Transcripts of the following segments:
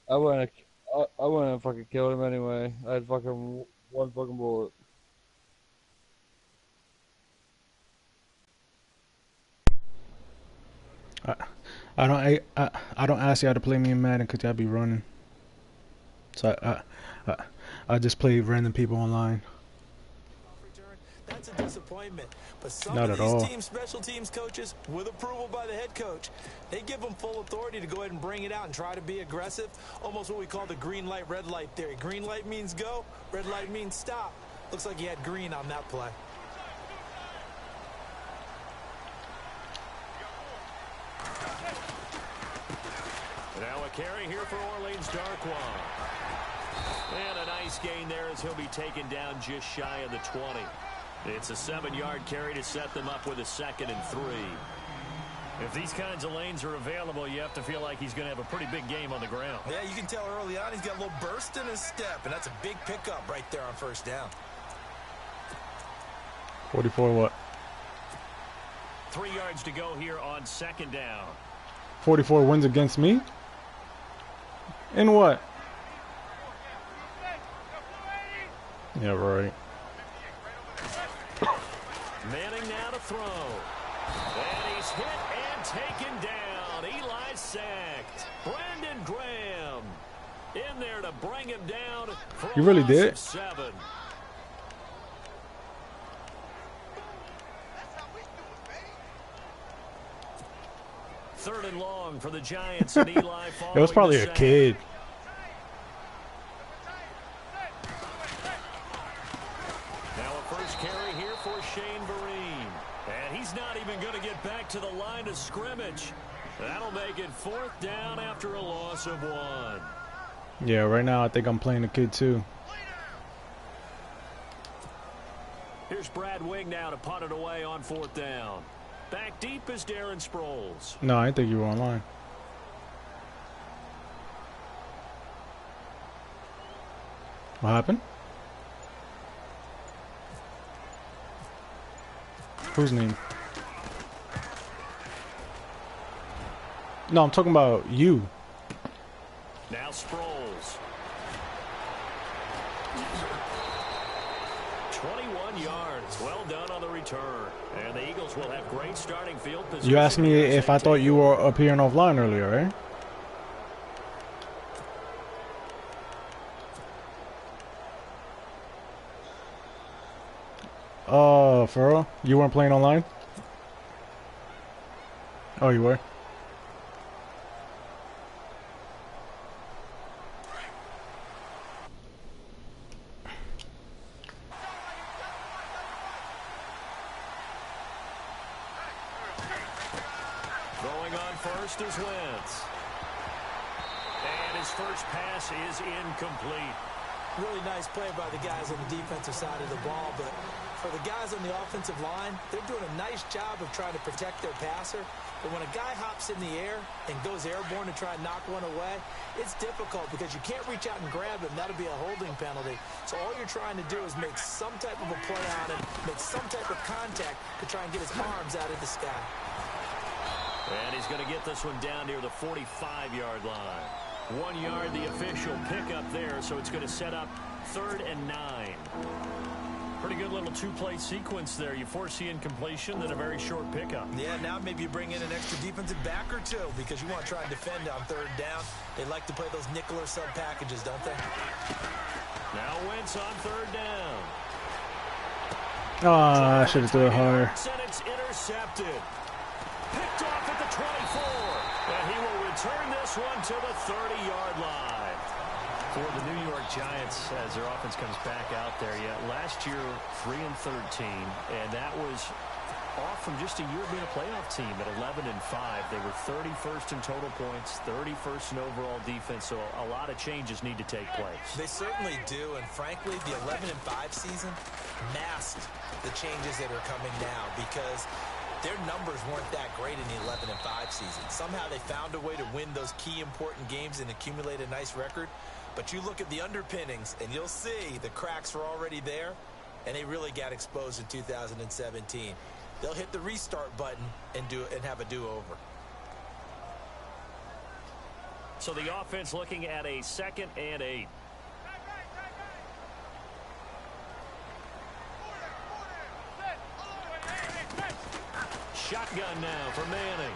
I wouldn't. I wouldn't have fucking killed him anyway. I had fucking one fucking bullet. I, I don't ask y'all to play me in Madden because y'all be running. So I just play random people online. That's a disappointment. But some Not of at these all. team special teams coaches, with approval by the head coach, they give them full authority to go ahead and bring it out and try to be aggressive. Almost what we call the green light, red light theory. Green light means go, red light means stop. Looks like he had green on that play. Now a carry here for Orleans Darkwa. And a nice gain there as he'll be taken down just shy of the 20. It's a 7-yard carry to set them up with a 2nd and 3. If these kinds of lanes are available, you have to feel like he's going to have a pretty big game on the ground. Yeah, you can tell early on he's got a little burst in his step, and that's a big pickup right there on first down. 44 what? 3 yards to go here on 2nd down. 44 wins against me? In what? Yeah, right. Manning now to throw. And he's hit and taken down. Eli sacked. Brandon Graham in there to bring him down for You really a loss did? of 7. Third and long for the Giants and Eli following It was probably the a sack. kid. Now a first carry here for Shane Vereen. And he's not even going to get back to the line of scrimmage. That'll make it 4th down after a loss of 1. Yeah, right now I think I'm playing a kid too. Here's Brad Wing now to punt it away on 4th down. Back deep is Darren Sproles. No, I didn't think you were online. What happened? Whose name? No, I'm talking about you. Now Sproles. 21 yards. Well done on the return. And the Eagles will have great starting field position. You asked me if I thought you were appearing offline earlier, right? For real? You weren't playing online? Oh, you were? Throwing on first is Wentz. And his first pass is incomplete. Really nice play by the guys on the defensive side of the ball, but for the guys on the offensive line, they're doing a nice job of trying to protect their passer. But when a guy hops in the air and goes airborne to try and knock one away, it's difficult because you can't reach out and grab him. That'll be a holding penalty. So all you're trying to do is make some type of a play on him, make some type of contact to try and get his arms out of the sky. And he's going to get this one down near the 45-yard line. 1 yard, the official pickup there, so it's going to set up 3rd and 9. Pretty good little two-play sequence there. You foresee incompletion, then a very short pickup. Yeah, now maybe you bring in an extra defensive back or two because you want to try and defend on 3rd down. They like to play those nickel or sub packages, don't they? Now Wentz on 3rd down. Ah, I should have threw it higher. And it's intercepted. Picked off at the 24. And he will return this one to the 30-yard line. For the New York Giants, as their offense comes back out there, last year 3-13, and that was off from just a year of being a playoff team at 11-5. They were 31st in total points, 31st in overall defense, so a lot of changes need to take place. They certainly do, and frankly, the 11-5 season masked the changes that are coming now because their numbers weren't that great in the 11-5 season. Somehow they found a way to win those key important games and accumulate a nice record. But you look at the underpinnings, and you'll see the cracks were already there, and they really got exposed in 2017. They'll hit the restart button and have a do-over. So the offense looking at a 2nd and 8. Shotgun now for Manning.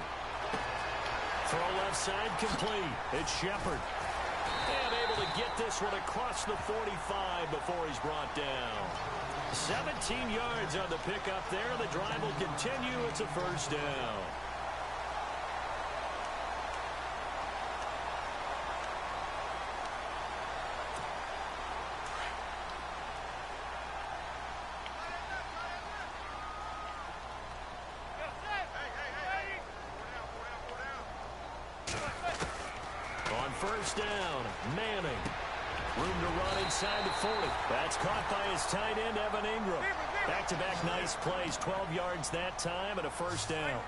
Throw left side complete. It's Shepard. And able to get this one across the 45 before he's brought down. 17 yards on the pickup there. The drive will continue. It's a first down. First down, Manning. Room to run inside the 40. That's caught by his tight end, Evan Ingram. Back-to-back nice plays, 12 yards that time and a first down.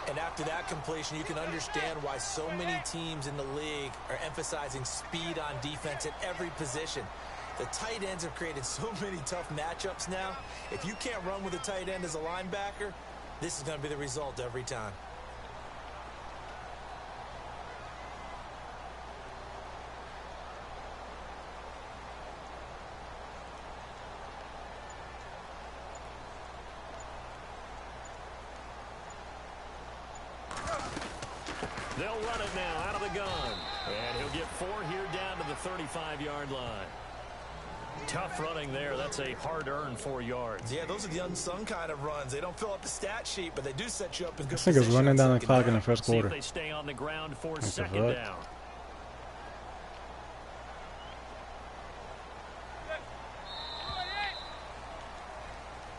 And after that completion, you can understand why so many teams in the league are emphasizing speed on defense at every position. The tight ends have created so many tough matchups now. If you can't run with a tight end as a linebacker, this is going to be the result every time. They'll run it now out of the gun. And he'll get 4 here down to the 35-yard line. Tough running there. That's a hard-earned 4 yards. Yeah, those are the unsung kind of runs. They don't fill up the stat sheet, but they do set you up in good This nigga's running down the clock in the first See if quarter. they stay on the ground for second down.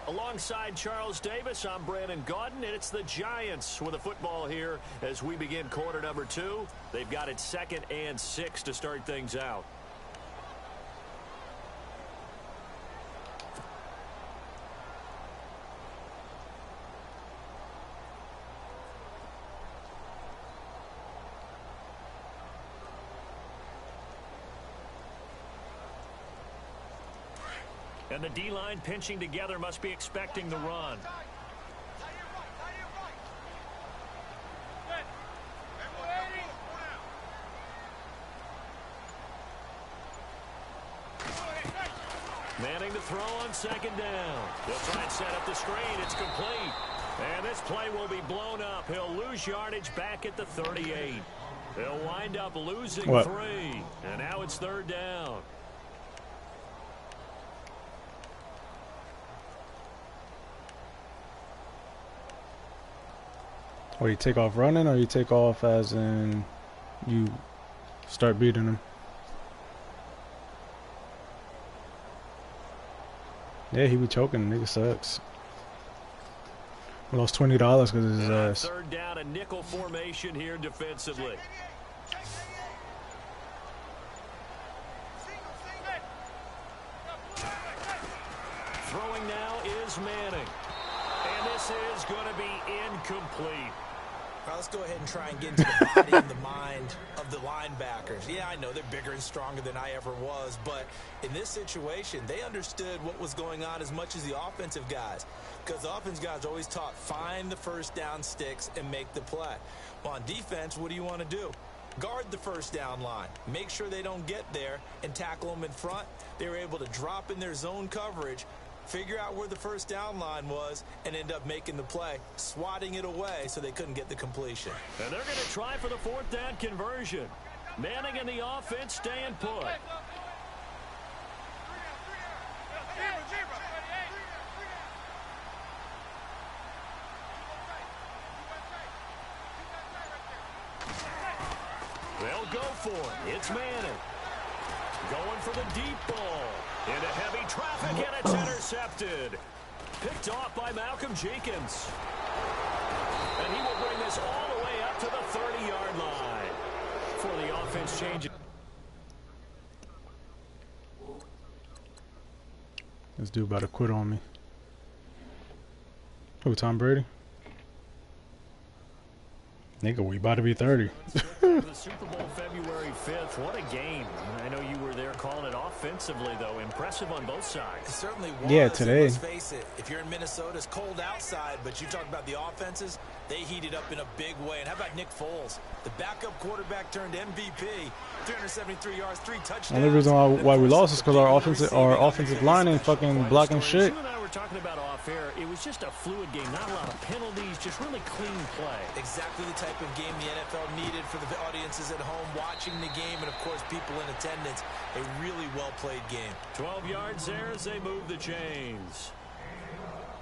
Alongside Charles Davis, I'm Brandon Gaudin, and it's the Giants with the football here as we begin quarter number 2. They've got it 2nd and 6 to start things out. And the D-line pinching together must be expecting the run. Manning to throw on second down. They'll try and set up the screen. It's complete. And this play will be blown up. He'll lose yardage back at the 38. They'll wind up losing 3. And now it's 3rd down. Or you take off running, or you take off as in you start beating them. Yeah, he be choking. Nigga sucks. We lost $20 because of his ass. 3rd down, a nickel formation here defensively. Throwing now is Manning. And this is going to be incomplete. All right, let's go ahead and try and get into the body and the mind of the linebackers. Yeah, I know they're bigger and stronger than I ever was, but in this situation, they understood what was going on as much as the offensive guys, because the offensive guys are always taught, find the first down sticks and make the play. Well, on defense, what do you want to do? Guard the first down line. Make sure they don't get there and tackle them in front. They were able to drop in their zone coverage, figure out where the first down line was, and end up making the play, swatting it away so they couldn't get the completion. And they're going to try for the 4th down conversion. Manning and the offense staying put. They'll go for it. It's Manning. Going for the deep ball. Into heavy traffic, and it's intercepted. Picked off by Malcolm Jenkins. And he will bring this all the way up to the 30-yard line for the offense change. This dude about to quit on me. Who, Tom Brady? Nigga, we about to be 30. back to the Super Bowl February 5th. What a game. I know you were there calling it offensively, though. Impressive on both sides. It certainly was. Yeah, today. Let's face it, if you're in Minnesota, it's cold outside, but you talk about the offenses, they heated up in a big way. And how about Nick Foles? The backup quarterback turned MVP, 373 yards, 3 touchdowns. The only reason why we lost is because our offensive line ain't fucking blocking shit. You and I were talking about off air. It was just a fluid game, not a lot of penalties, just really clean play. Exactly the type of game the NFL needed for the audiences at home watching the game, and of course people in attendance. A really well played game. 12 yards there as they move the chains.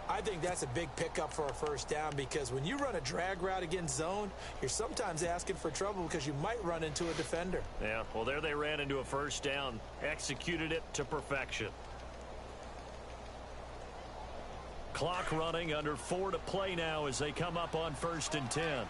I think that's a big pickup for a first down, because when you run a drag route against zone, you're sometimes asking for trouble because you might run into a defender. Yeah, well, there they ran into a first down, executed it to perfection. Clock running, under 4 to play now as they come up on 1st and 10.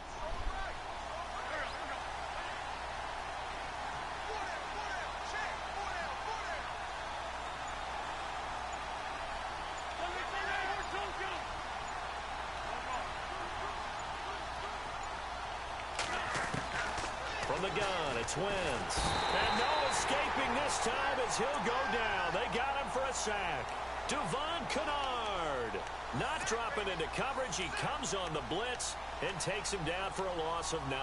From the gun, it's Wentz. And no escaping this time as he'll go down. They got him for a sack. Devon Kennard not dropping into coverage. He comes on the blitz and takes him down for a loss of 9.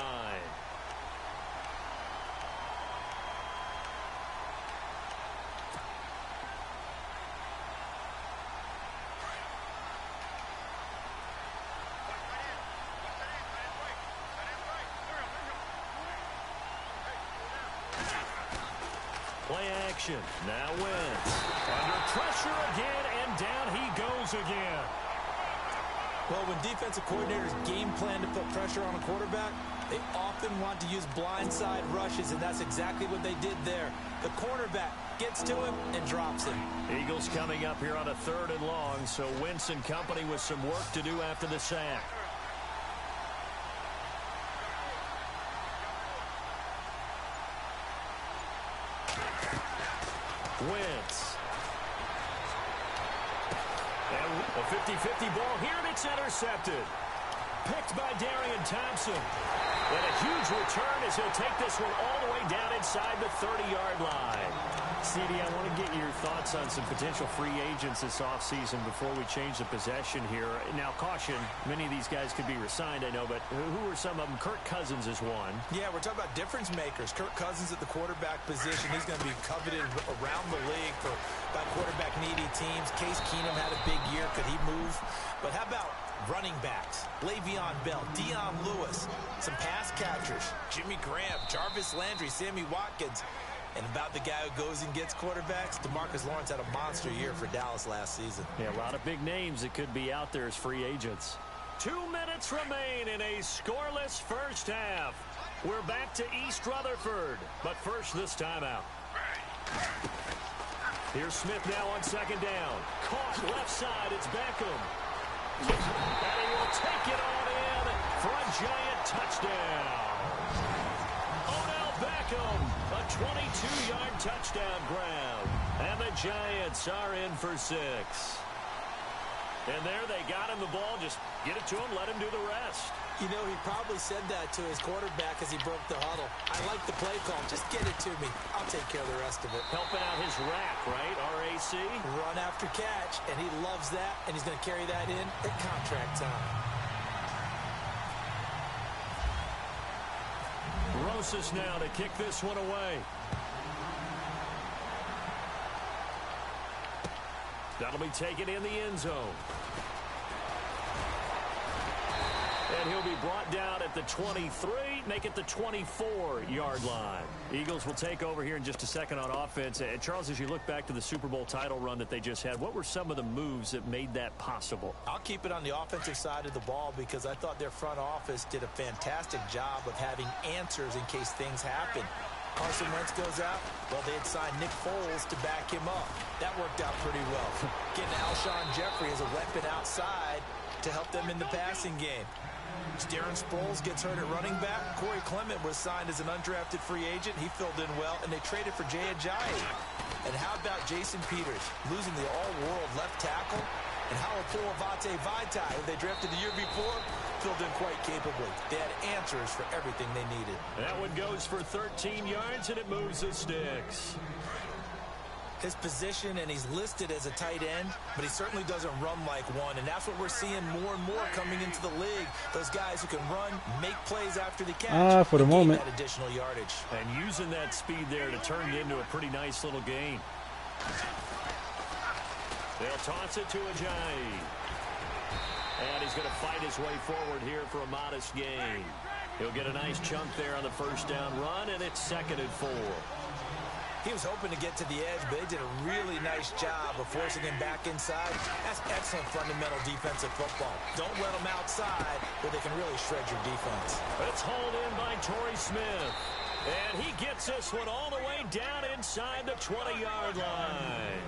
Play action. Now Wentz. Under pressure again, and down he goes again. Well, when defensive coordinators game plan to put pressure on a quarterback, they often want to use blindside rushes, and that's exactly what they did there. The cornerback gets to him and drops him. Eagles coming up here on a 3rd and long, so Wentz and company with some work to do after the sack. Wentz. And a 50-50 ball here, and it's intercepted. Picked by Darian Thompson. And a huge return as he'll take this one all the way down inside the 30-yard line. CD, I want to get your thoughts on some potential free agents this offseason before we change the possession here. Now, caution, many of these guys could be re-signed, I know, but who are some of them? Kirk Cousins is one. Yeah, we're talking about difference makers. Kirk Cousins at the quarterback position. He's going to be coveted around the league by quarterback-needy teams. Case Keenum had a big year. Could he move? But how about running backs? Le'Veon Bell, Dion Lewis, some pass catchers, Jimmy Graham, Jarvis Landry, Sammy Watkins. And about the guy who goes and gets quarterbacks, DeMarcus Lawrence had a monster year for Dallas last season. Yeah, a lot of big names that could be out there as free agents. 2 minutes remain in a scoreless first half. We're back to East Rutherford, but first this timeout. Here's Smith now on 2nd down. Caught left side, it's Beckham. And he will take it on in for a giant touchdown. Odell Beckham, a 22-yard touchdown grab. And the Giants are in for 6. And there they got him the ball. Just get it to him, let him do the rest. You know, he probably said that to his quarterback as he broke the huddle. I like the play call. Just get it to me. I'll take care of the rest of it. Helping out his rack, right? RAC. Run after catch, and he loves that, and he's going to carry that in at contract time. Rosas now to kick this one away. That'll be taken in the end zone. And he'll be brought down at the 23, make it the 24-yard line. Eagles will take over here in just a second on offense. And Charles, as you look back to the Super Bowl title run that they just had, what were some of the moves that made that possible? I'll keep it on the offensive side of the ball because I thought their front office did a fantastic job of having answers in case things happen. Carson Wentz goes out. Well, they had signed Nick Foles to back him up. That worked out pretty well. Getting Alshon Jeffrey as a weapon outside to help them in the passing game. Darren Sproles gets hurt at running back. Corey Clement was signed as an undrafted free agent. He filled in well, and they traded for Jay Ajayi. And how about Jason Peters losing the all-world left tackle? And how will Avante Vaitai, who they drafted the year before, filled in quite capably. They had answers for everything they needed. That one goes for 13 yards, and it moves the sticks. His position, and he's listed as a tight end, but he certainly doesn't run like one, and that's what we're seeing more and more coming into the league. Those guys who can run, make plays after the catch, for the moment. That additional yardage. And using that speed there to turn it into a pretty nice little gain. They'll toss it to Ajayi. And he's going to fight his way forward here for a modest gain. He'll get a nice chunk there on the first down run, and it's 2nd and 4. He was hoping to get to the edge, but they did a really nice job of forcing him back inside. That's excellent fundamental defensive football. Don't let them outside where they can really shred your defense. It's hauled in by Torrey Smith. And he gets this one all the way down inside the 20-yard line.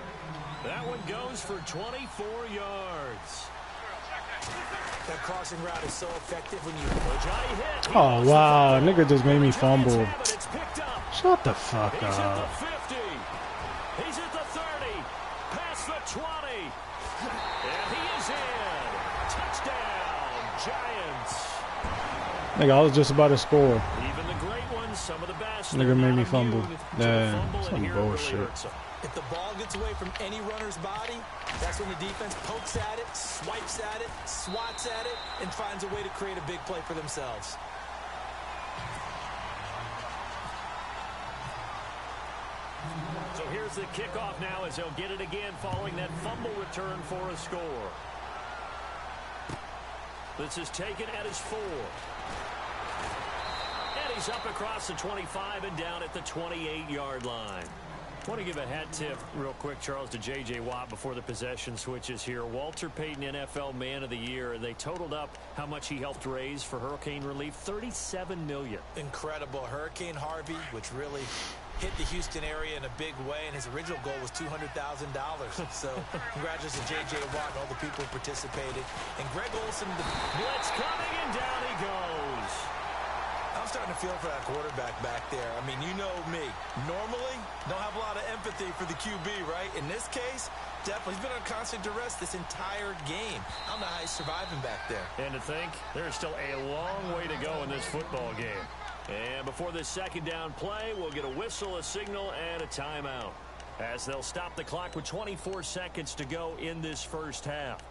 That one goes for 24 yards. That crossing route is so effective when you... Oh, wow. Nigga just made me fumble. Shut the fuck up. He's at the 50. He's at the 30. Past the 20. And he is in. Touchdown, Giants. Nigga, I was just about to score. Even the great ones, some of the best. Nigga made me fumble. Nah, some bullshit. If the ball gets away from any runner's body, that's when the defense pokes at it, swipes at it, swats at it, and finds a way to create a big play for themselves. So here's the kickoff now as they'll get it again following that fumble return for a score. This is taken at his 4. And he's up across the 25 and down at the 28-yard line. I want to give a hat tip real quick, Charles, to J.J. Watt before the possession switches here. Walter Payton, NFL Man of the Year. They totaled up how much he helped raise for hurricane relief, $37 million. Incredible. Hurricane Harvey, which really hit the Houston area in a big way, and his original goal was $200,000. So congratulations to J.J. Watt and all the people who participated. And Greg Olsen. Blitz coming, and down he goes. I'm starting to feel for that quarterback back there. I mean, you know me. Normally, don't have a lot of empathy for the QB, right? In this case, definitely. He's been on constant duress this entire game. I don't know how he's surviving back there. And to think, there's still a long way to go in this football game. And before this second down play, we'll get a whistle, a signal, and a timeout, as they'll stop the clock with 24 seconds to go in this first half.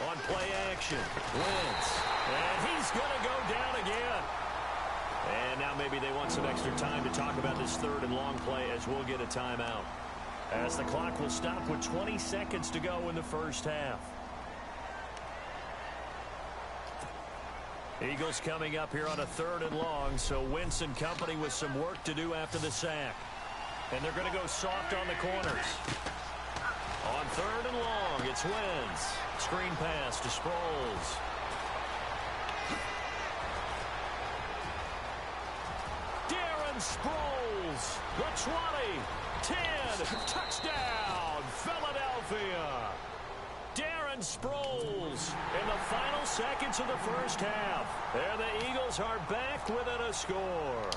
On play action, Wentz. And he's going to go down again. And now maybe they want some extra time to talk about this third and long play as we'll get a timeout, as the clock will stop with 20 seconds to go in the first half. Eagles coming up here on a 3rd and long, so Wentz and company with some work to do after the sack. And they're going to go soft on the corners. On 3rd and long, it's Wentz. Screen pass to Sproles. Sproles, the 20, 10, touchdown, Philadelphia. Darren Sproles in the final seconds of the first half. And the Eagles are back within a score.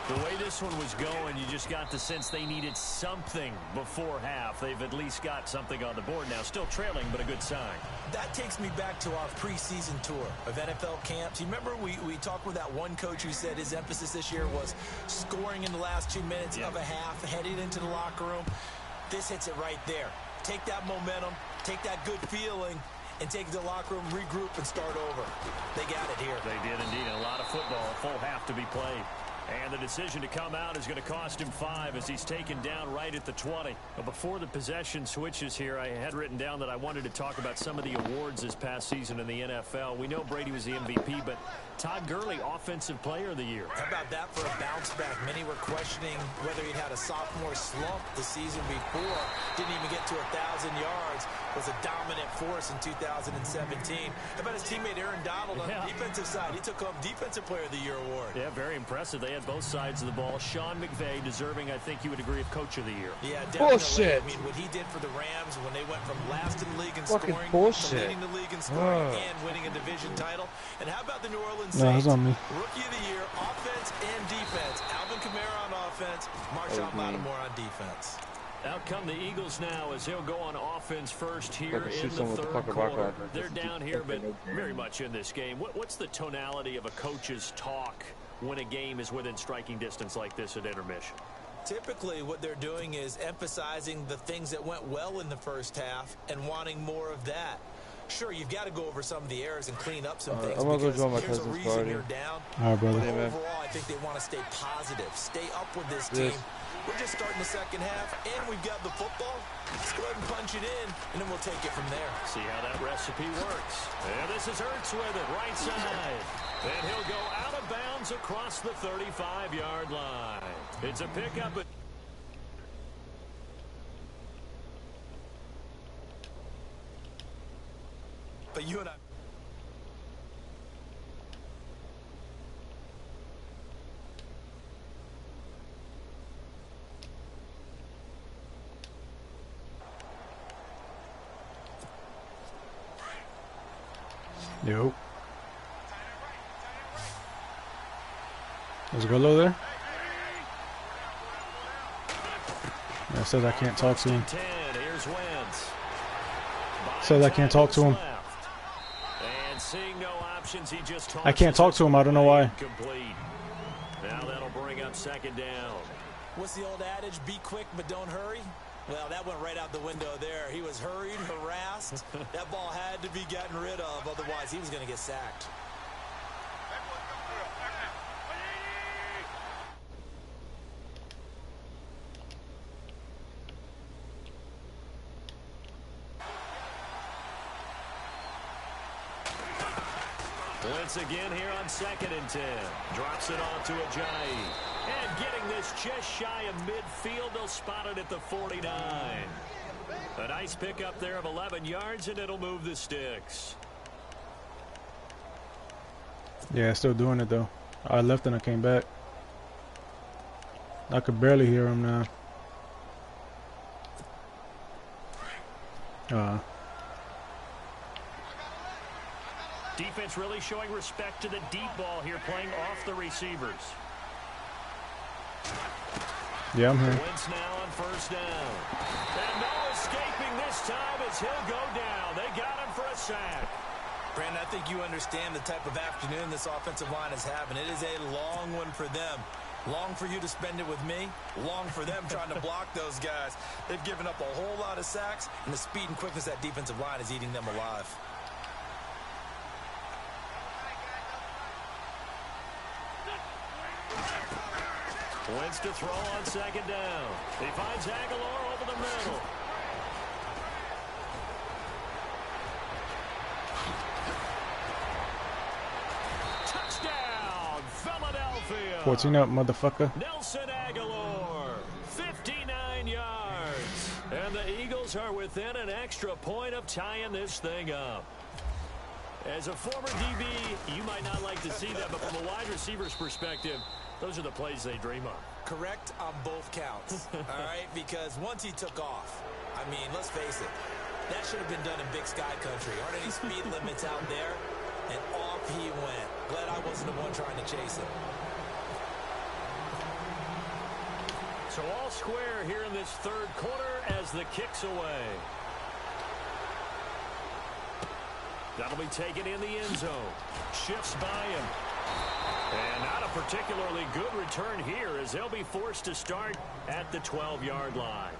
The way this one was going, you just got the sense they needed something before half. They've at least got something on the board now. Still trailing, but a good sign. That takes me back to our preseason tour of NFL camps. You remember we talked with that one coach who said his emphasis this year was scoring in the last 2 minutes of a half, heading into the locker room. This hits it right there. Take that momentum, take that good feeling, and take it to the locker room, regroup, and start over. They got it here. They did indeed. A lot of football, a full half to be played. And the decision to come out is going to cost him 5 as he's taken down right at the 20. But before the possession switches here, I had written down that I wanted to talk about some of the awards this past season in the NFL. We know Brady was the MVP, but Todd Gurley, Offensive Player of the Year. How about that for a bounce back? Many were questioning whether he'd had a sophomore slump the season before. Didn't even get to 1,000 yards. Was a dominant force in 2017. How about his teammate Aaron Donald on the defensive side? He took home Defensive Player of the Year award. Yeah, very impressive. They had both sides of the ball. Sean McVay deserving, I think you would agree, of Coach of the Year. Yeah, definitely. Bullshit. I mean, what he did for the Rams when they went from last in the league in Fucking scoring bullshit. to leading the league in scoring and winning a division title. And how about the New Orleans No, Saints? it's on me. Rookie of the year, offense and defense. Alvin Kamara on offense, Marshawn Lattimore on defense. Out come the Eagles now as he'll go on offense first here Fucking in shoot the someone with a third fucking rock quarter. launcher. They're down here, but very much in this game. What's the tonality of a coach's talk when a game is within striking distance like this at intermission? Typically, what they're doing is emphasizing the things that went well in the first half and wanting more of that. Sure, you've got to go over some of the errors and clean up some things. I'm gonna go because join my here's a cousin's reason party. you're down. All right, brother. But Hey, man. overall, I think they want to stay positive, stay up with this team. Yes. We're just starting the second half, and we've got the football. Let's go ahead and punch it in, and then we'll take it from there. See how that recipe works. And this is Ertz with it, right side. And he'll go out of bounds across the 35-yard line. It's a pickup. But you and I... Yo. There's a girl over there. Yeah, it says I can't talk to him. 10, here's Wentz. Says I can't talk to him. And seeing no options, he just I can't talk to him. I don't know why. Complete. Now that'll bring up second down. What's the old adage? Be quick, but don't hurry? Well, that went right out the window there. He was hurried, harassed. That ball had to be gotten rid of, otherwise he was going to get sacked. Once again here on 2nd and 10. Drops it off to Ajayi. And getting this just shy of midfield. They'll spot it at the 49. A nice pickup there of 11 yards, and it'll move the sticks. Yeah, still doing it though. I left and I came back. I could barely hear him now. Defense really showing respect to the deep ball here, playing off the receivers. Yeah, I'm here. Wentz now on first down. And no escaping this time as he'll go down. They got him for a sack. Brandon, I think you understand the type of afternoon this offensive line is having. It is a long one for them. Long for you to spend it with me. Long for them trying to block those guys. They've given up a whole lot of sacks, and the speed and quickness of that defensive line is eating them alive. Wentz to throw on second down. He finds Aguilar over the middle. Touchdown, Philadelphia. 14 up, motherfucker. Nelson Aguilar, 59 yards. And the Eagles are within an extra point of tying this thing up. As a former DB, you might not like to see that, but from a wide receiver's perspective, those are the plays they dream of. Correct on both counts, all right? Because once he took off, I mean, let's face it, that should have been done in Big Sky Country. Aren't any speed limits out there? And off he went. Glad I wasn't the one trying to chase him. So all square here in this third quarter as the kick's away. That'll be taken in the end zone. Shifts by him. And not a particularly good return here as they'll be forced to start at the 12-yard line.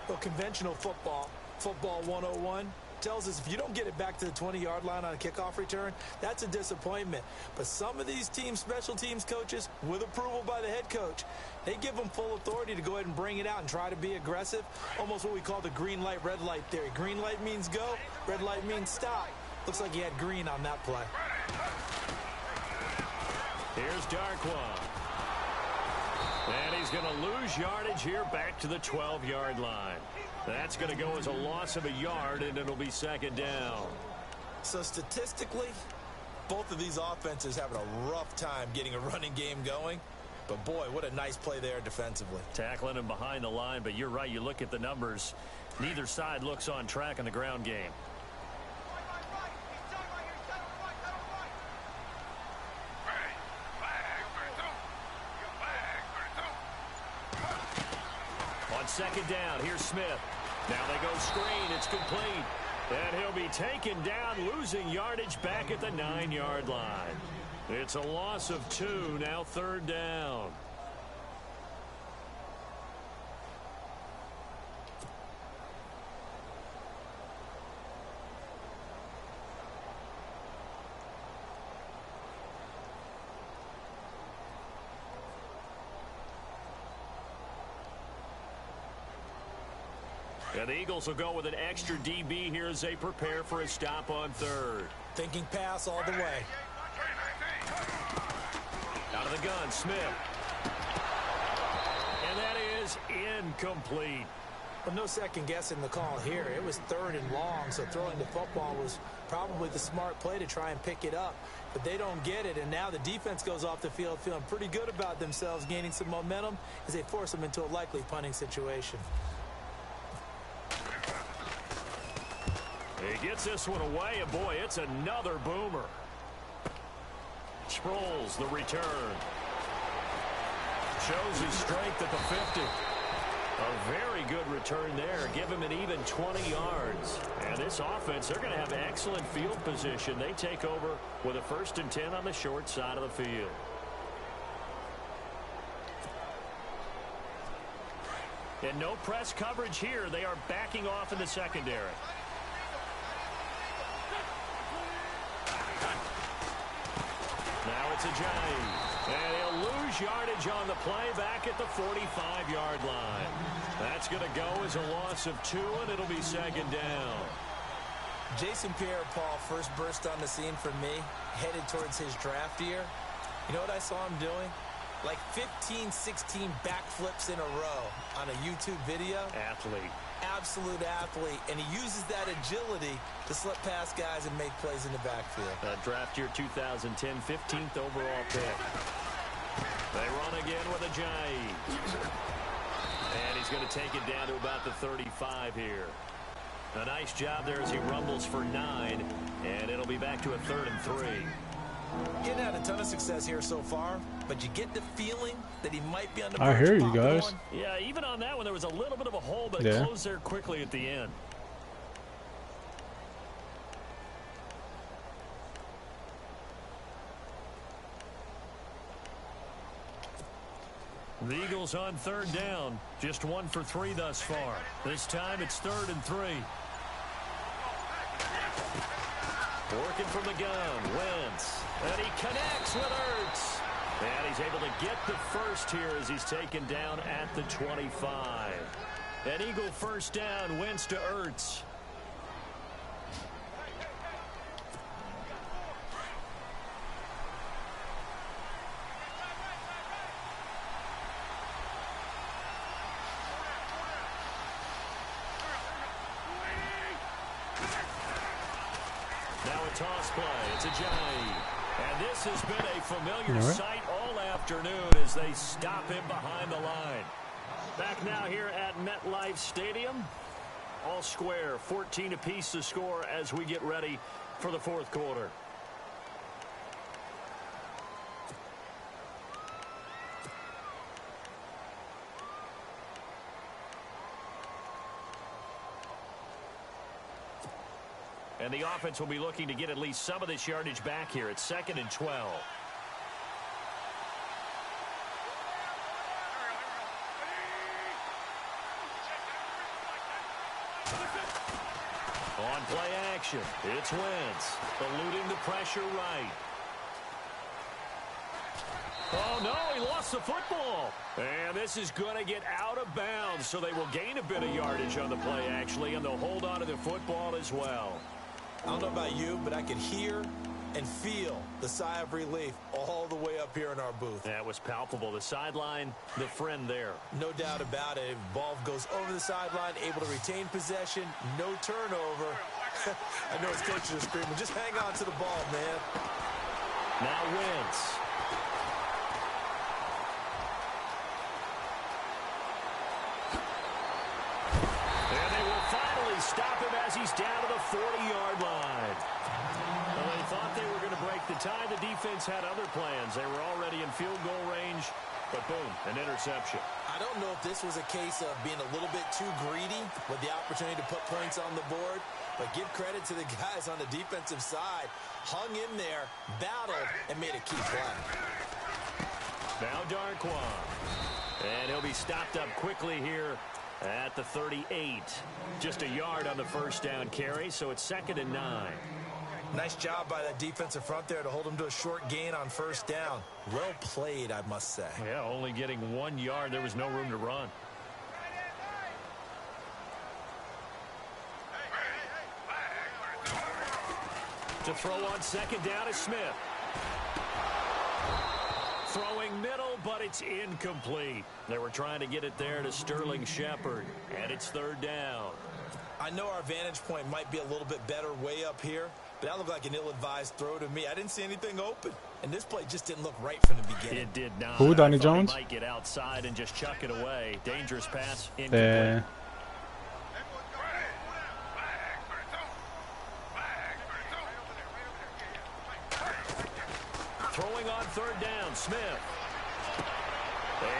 Well, conventional football 101, tells us if you don't get it back to the 20-yard line on a kickoff return, that's a disappointment. But some of these team special teams coaches, with approval by the head coach, they give them full authority to go ahead and bring it out and try to be aggressive. Almost what we call the green light, red light theory. Green light means go, red light means stop. Looks like he had green on that play. Here's Darkwa. And he's going to lose yardage here back to the 12-yard line. That's going to go as a loss of a yard, and it'll be second down. So statistically, both of these offenses having a rough time getting a running game going. But, boy, what a nice play there defensively. Tackling him behind the line, but you're right. You look at the numbers. Neither side looks on track in the ground game. On second down, here's Smith. Now they go screen. It's complete. And he'll be taken down, losing yardage back at the 9-yard line. It's a loss of 2, now third down. And the Eagles will go with an extra DB here as they prepare for a stop on third. Thinking pass all the way. Out of the gun, Smith. And that is incomplete. Well, no second guessing the call here. It was third and long, so throwing the football was probably the smart play to try and pick it up. But they don't get it, and now the defense goes off the field feeling pretty good about themselves, gaining some momentum as they force them into a likely punting situation. He gets this one away, and boy, it's another boomer. Sproles, the return. Shows his strength at the 50. A very good return there. Give him an even 20 yards. And this offense, they're going to have excellent field position. They take over with a 1st and 10 on the short side of the field. And no press coverage here. They are backing off in the secondary. Now it's Ajayi. And he'll lose yardage on the play back at the 45-yard line. That's going to go as a loss of 2, and it'll be second down. Jason Pierre-Paul first burst on the scene for me, headed towards his draft year. You know what I saw him doing? Like 15, 16 backflips in a row on a YouTube video. Athlete. Absolute athlete, and he uses that agility to slip past guys and make plays in the backfield. Draft year 2010, 15th overall pick. They run again with Ajayi. And he's going to take it down to about the 35 here. A nice job there as he rumbles for 9, and it'll be back to a 3rd and 3. Getting had a ton of success here so far, but you get the feeling that he might be on the I verge hear of you popping guys. one. Yeah, even on that one, there was a little bit of a hole, but it closed there quickly at the end. The Eagles on 3rd down. Just 1 for 3 thus far. This time it's 3rd and 3. Working from the gun, Wentz. And he connects with Ertz. And he's able to get the first here as he's taken down at the 25. An Eagle first down, Wentz to Ertz. Now a toss play. It's Ajayi. And this has been a familiar sight all afternoon as they stop him behind the line. Back now here at MetLife Stadium. All square, 14 apiece to score as we get ready for the 4th quarter. And the offense will be looking to get at least some of this yardage back here. It's 2nd and 12. On play action, it's Wentz, eluding the pressure right. Oh, no, he lost the football. And this is going to get out of bounds, so they will gain a bit of yardage on the play, actually, and they'll hold on to the football as well. I don't know about you, but I could hear and feel the sigh of relief all the way up here in our booth. That was palpable. The sideline, the friend there. No doubt about it. Ball goes over the sideline, able to retain possession, no turnover. I know his coaches are screaming, just hang on to the ball, man. Now Wentz. And they will finally stop him as he's down to the 40-yard line. Well, they thought they were going to break the tie. The defense had other plans. They were already in field goal range, but boom, an interception. I don't know if this was a case of being a little bit too greedy with the opportunity to put points on the board, but give credit to the guys on the defensive side. Hung in there, battled, and made a key play. Now Darquan. And he'll be stopped up quickly here at the 38. Just a yard on the first down carry, so it's 2nd and 9. Nice job by that defensive front there to hold him to a short gain on first down. Well played, I must say. Yeah, only getting 1 yard. There was no room to run. To throw on 2nd down is Smith. Throwing middle, but it's incomplete. They were trying to get it there to Sterling Shepard, and it's 3rd down. I know our vantage point might be a little bit better way up here, but that looked like an ill-advised throw to me. I didn't see anything open, and this play just didn't look right from the beginning. It did not. Who, Donnie I thought Jones? He might get outside and just chuck it away. Dangerous pass, incomplete. Yeah. Throwing on 3rd down, Smith.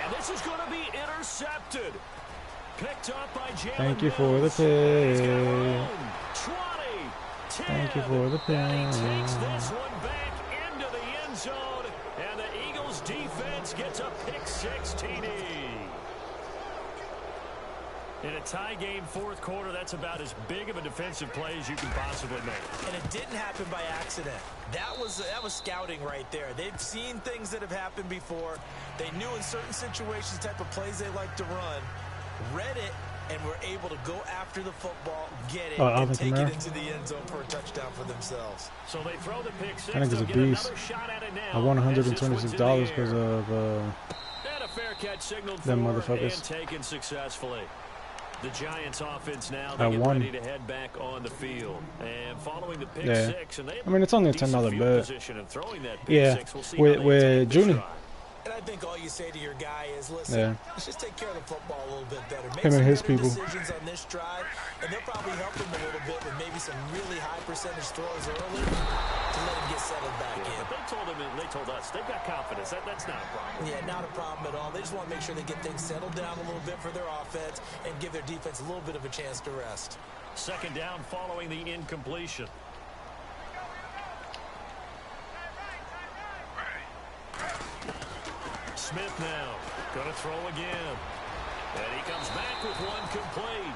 And this is going to be intercepted. Picked up by Jalen Thank you for the Mills. pick. 20, 10. Thank you for the And he takes pick. this one back into the end zone. And the Eagles defense gets a pick-6 TD. In a tie game 4th quarter, that's about as big of a defensive play as you can possibly make. And it didn't happen by accident. That was scouting right there. They've seen things that have happened before. They knew in certain situations the type of plays they like to run, read it, and were able to go after the football, get it, and take it into the end zone for a touchdown for themselves. So they throw the pick 6. I think it's a beast. I won $126 because of And a fair catch signaled them for motherfuckers. and taken successfully. The Giants offense now, I they get won. ready to head back on the field. And following the pick Yeah. 6, and they I mean, it's only a decent $10 field bet. position and throwing that pick Yeah, 6. We'll see with how they take this Junie. drive. And I think all you say to your guy is, listen, Yeah. let's just take care of the football a little bit better. Make Him some and his better people. decisions on this drive, and they'll probably help him a little bit with maybe some really high percentage throws early to let him get settled back in. But they told us they've got confidence. That's not a problem. Yeah, not a problem at all. They just want to make sure they get things settled down a little bit for their offense and give their defense a little bit of a chance to rest. 2nd down following the incompletion. Smith now going to throw again. And he comes back with one complete.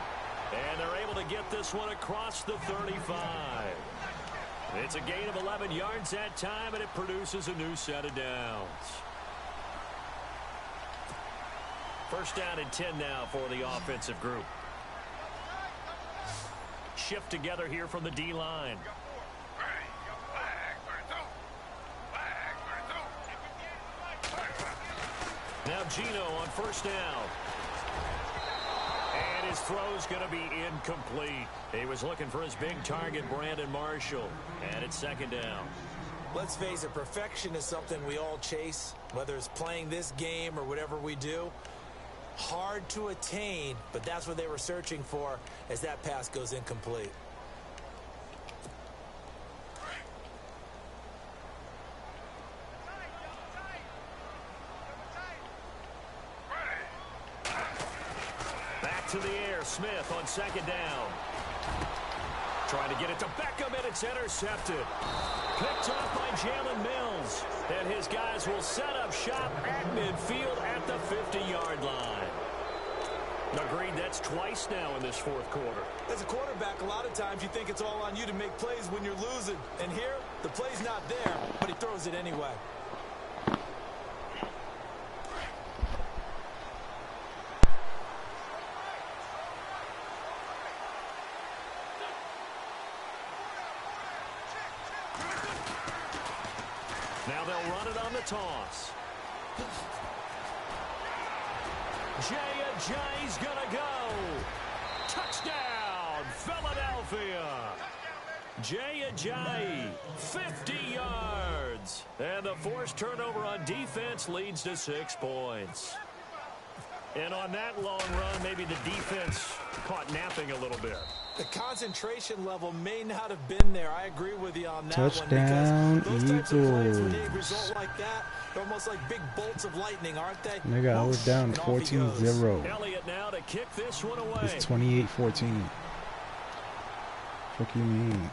And they're able to get this one across the 35. It's a gain of 11 yards that time, and it produces a new set of downs. 1st down and 10 now for the offensive group. Shift together here from the D-line. Now Gino on 1st down. And his throw's going to be incomplete. He was looking for his big target, Brandon Marshall. And it's 2nd down. Let's face it, perfection is something we all chase, whether it's playing this game or whatever we do. Hard to attain, but that's what they were searching for as that pass goes incomplete. Back to the air. Smith on 2nd down. Trying to get it to Beckham, and it's intercepted. Picked off by Jalen Mills. And his guys will set up shop at midfield at the 50-yard line. Agreed, that's twice now in this 4th quarter. As a quarterback, a lot of times you think it's all on you to make plays when you're losing. And here, the play's not there, but he throws it anyway. run it on the toss. Jay's gonna go. Touchdown, Philadelphia. Jay, 50 yards. And the forced turnover on defense leads to 6 points. And on that long run, maybe the defense caught napping a little bit. The concentration level may not have been there. I agree with you on that Touchdown, one. Because those types of plays, when they Eagles. result like that, they're almost like big bolts of lightning, aren't they? Nigga, I was down And off he goes. 14-0. Elliott now to kick this one away. It's 28-14. Fuck you mean?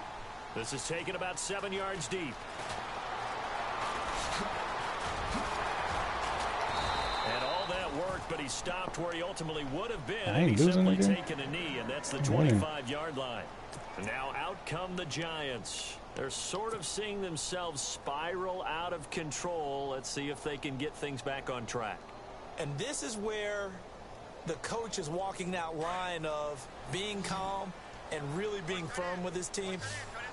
This is taken about 7 yards deep. And all that worked, but he stopped where he ultimately would have been. I ain't and he losing simply again. taken a knee, and that's the 25-yard line. And now out come the Giants. They're sort of seeing themselves spiral out of control. Let's see if they can get things back on track. And this is where the coach is walking that line of being calm and really being firm with his team.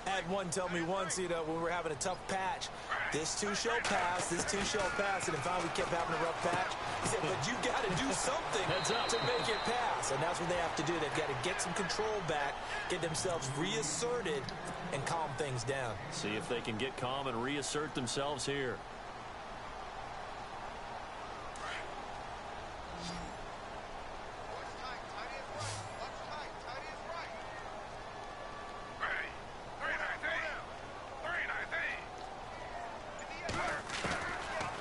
I had one tell me once, when we were having a tough patch, this too shall pass, and if finally we kept having a rough patch, he said, but you got to do something to make it pass. And that's what they have to do. They've got to get some control back, get themselves reasserted, and calm things down. See if they can get calm and reassert themselves here.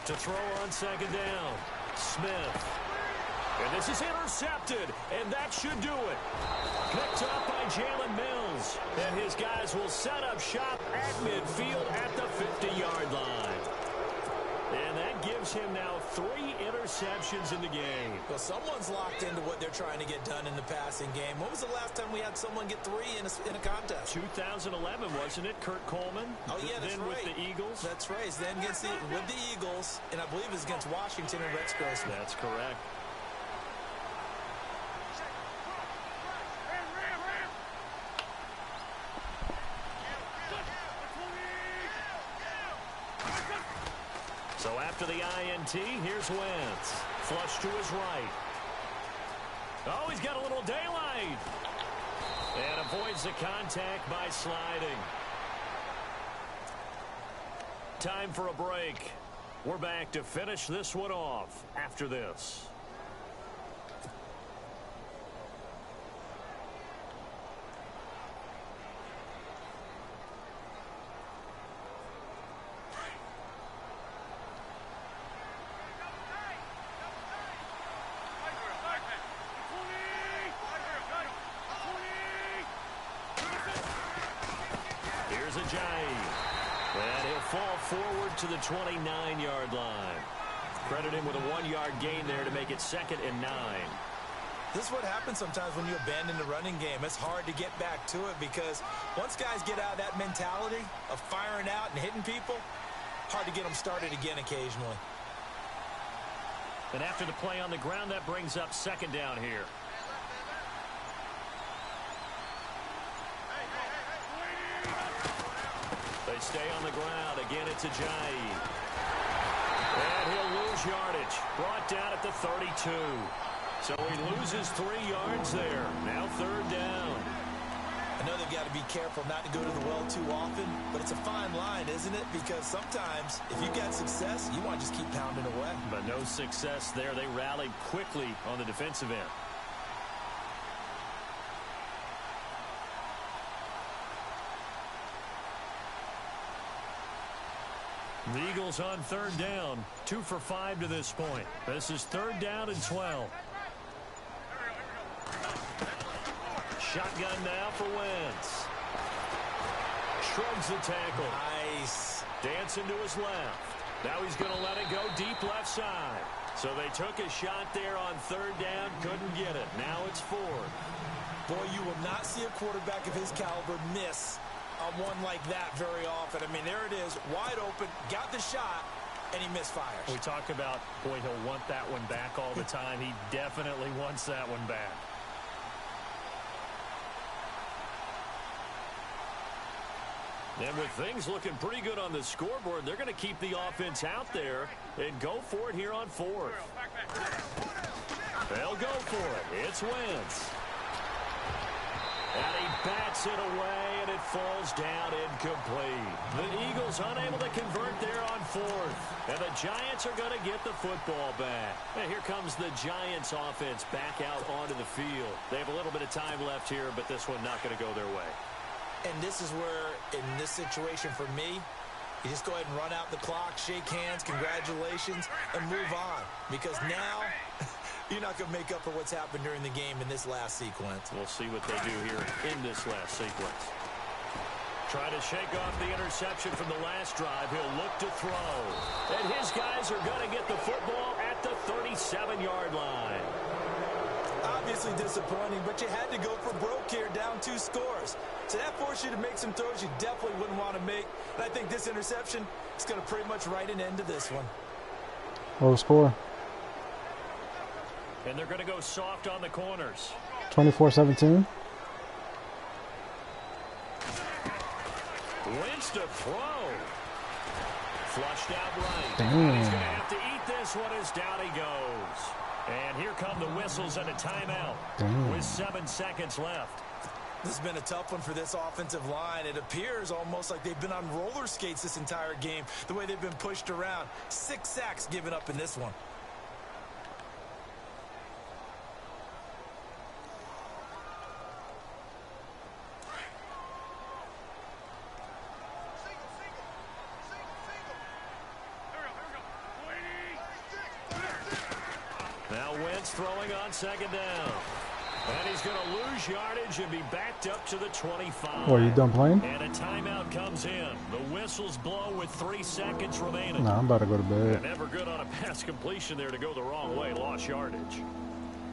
To throw on second down, Smith. And this is intercepted, and that should do it. Picked up by Jalen Mills. And his guys will set up shop at midfield at the 50-yard line. And that gives him now 3 interceptions in the game. Well, someone's locked into what they're trying to get done in the passing game. When was the last time we had someone get 3 in a contest? 2011, wasn't it? Kurt Coleman? Oh, yeah, that's then right. with the Eagles? That's right. Then with the Eagles, and I believe it was against Washington and Rex Grossman. That's correct. So after the INT, here's Wentz. Flush to his right. Oh, he's got a little daylight. And avoids the contact by sliding. Time for a break. We're back to finish this one off after this. Here's Ajayi. And he'll fall forward to the 29-yard line. Credit him with a 1-yard gain there to make it 2nd and 9. This is what happens sometimes when you abandon the running game. It's hard to get back to it because once guys get out of that mentality of firing out and hitting people, hard to get them started again occasionally. And after the play on the ground, that brings up 2nd down here. They stay on the ground. Again, it's Ajayi. And he'll lose yardage. Brought down at the 32. So he loses 3 yards there. Now 3rd down. I know they've got to be careful not to go to the well too often, but it's a fine line, isn't it? Because sometimes if you got success, you want to just keep pounding away. But no success there. They rallied quickly on the defensive end. The Eagles on 3rd down. 2 for 5 to this point. This is 3rd down and 12. Shotgun now for Wentz. Shrugs the tackle. Nice. Dancing to his left. Now he's going to let it go deep left side. So they took a shot there on 3rd down. Couldn't get it. Now it's 4th. Boy, you will not see a quarterback of his caliber miss on one like that very often. I mean, there it is, wide open, got the shot, and he misfires. We talk about, boy, he'll want that one back all the time. He definitely wants that one back. And with things looking pretty good on the scoreboard, they're going to keep the offense out there and go for it here on fourth. They'll go for it. It's Wentz. And he bats it away, and it falls down incomplete. The Eagles unable to convert there on fourth. And the Giants are going to get the football back. And here comes the Giants offense back out onto the field. They have a little bit of time left here, but this one not going to go their way. And this is where, in this situation for me, you just go ahead and run out the clock, shake hands, congratulations, and move on. Because now you're not going to make up for what's happened during the game in this last sequence. We'll see what they do here in this last sequence. Try to shake off the interception from the last drive. He'll look to throw. And his guys are going to get the football at the 37-yard line. Obviously disappointing, but you had to go for broke here, down 2 scores. So that forced you to make some throws you definitely wouldn't want to make. And I think this interception is going to pretty much write an end to this one. What score? And they're going to go soft on the corners. 24-17. Wins to throw. Flushed out right. Damn. He's going to have to eat this one as down he goes. And here come the whistles and a timeout. Damn. With 7 seconds left. This has been a tough one for this offensive line. It appears almost like they've been on roller skates this entire game, the way they've been pushed around. 6 sacks given up in this one. Now Wentz throwing on second down. And he's going to lose yardage and be backed up to the 25. What, are you done playing? And a timeout comes in. The whistles blow with 3 seconds remaining. Nah, I'm about to go to bed. Never good on a pass completion there to go the wrong way. Lost yardage.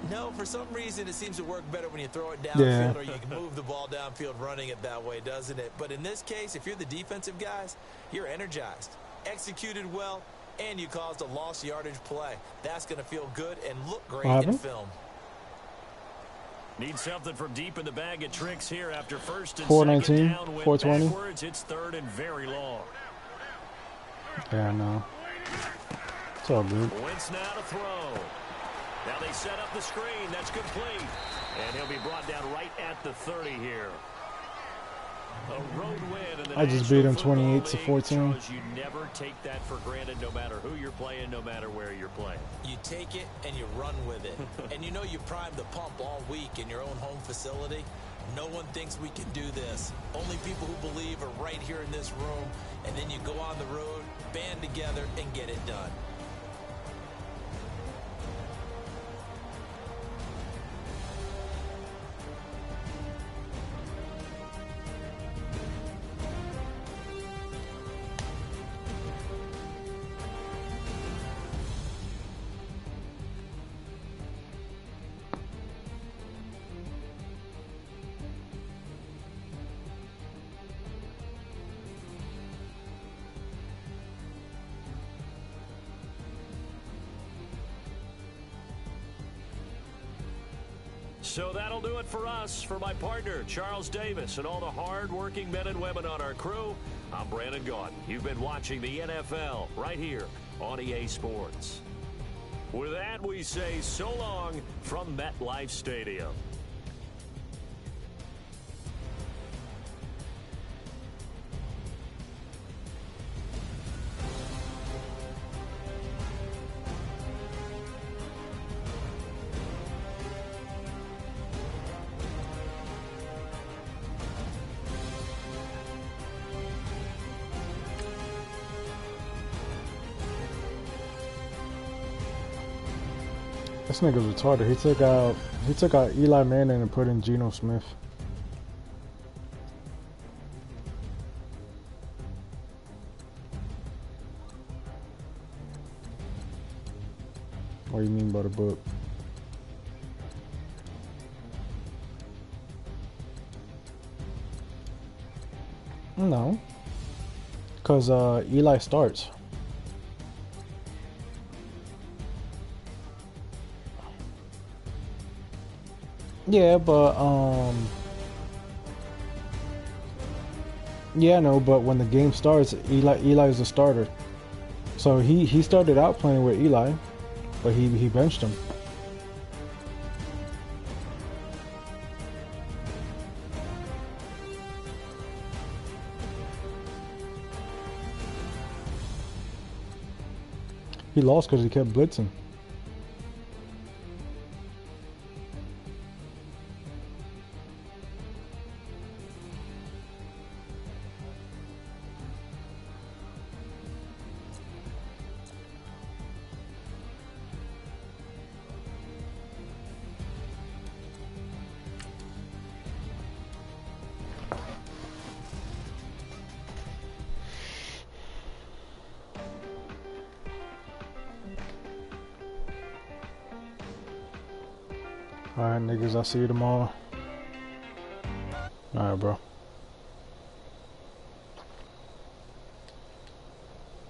No, for some reason it seems to work better when you throw it Yeah. downfield or you can move the ball downfield running it that way, doesn't it? But in this case, if you're the defensive guys, you're energized, executed well, and you caused a lost yardage play. That's going to feel good and look great in film. Need something from deep in the bag of tricks here after first and 419, second down. 420. Backwards, it's third and very long. Yeah, I know. It's all good. Wentz now to throw. Now they set up the screen. That's complete. And he'll be brought down right at the 30 here. A road win in the I just beat him National Football 28-14. League shows you never take that for granted no matter who you're playing, no matter where you're playing. You take it and you run with it. And you know you primed the pump all week in your own home facility. No one thinks we can do this. Only people who believe are right here in this room. And then you go on the road, band together, and get it done. So that'll do it for us. For my partner, Charles Davis, and all the hard-working men and women on our crew, I'm Brandon Gaudin. You've been watching the NFL right here on EA Sports. With that, we say so long from MetLife Stadium. This nigga's retarded. He took out Eli Manning and put in Geno Smith. What do you mean by the book? No. Because Eli starts. Yeah, but Yeah, no, but when the game starts, Eli's the starter. So he started out playing with Eli, but he benched him. He lost because he kept blitzing. Alright, niggas, I'll see you tomorrow. Alright, bro.